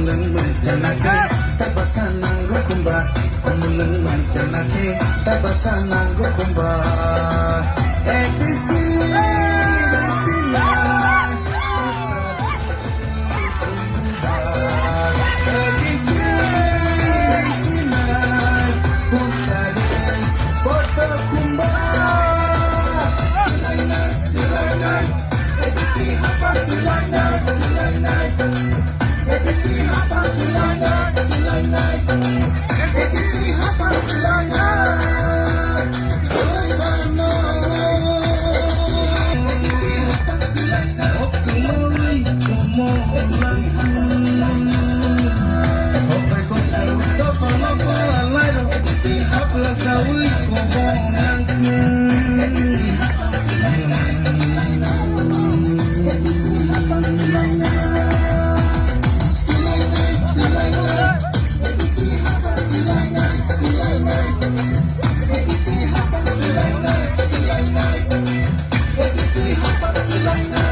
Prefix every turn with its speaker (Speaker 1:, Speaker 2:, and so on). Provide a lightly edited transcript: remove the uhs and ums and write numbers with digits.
Speaker 1: Kumulang mancanake Tabasa ng gukumba Kumulang mancanake Tabasa ng gukumba Edisi Resina Edisi Resina Pusali Poto kumba Silaynay Edisi hapa silaynay Silaynay Edisi hapa silaynay Edisi hapa silaynay Soifano Edisi hapa silaynay Sumuri kumulang Hope kong saludo sama ko alay Edisi hapa sawi kumulang Edisi hapa silaynay Edisi hapa silaynay Silaynay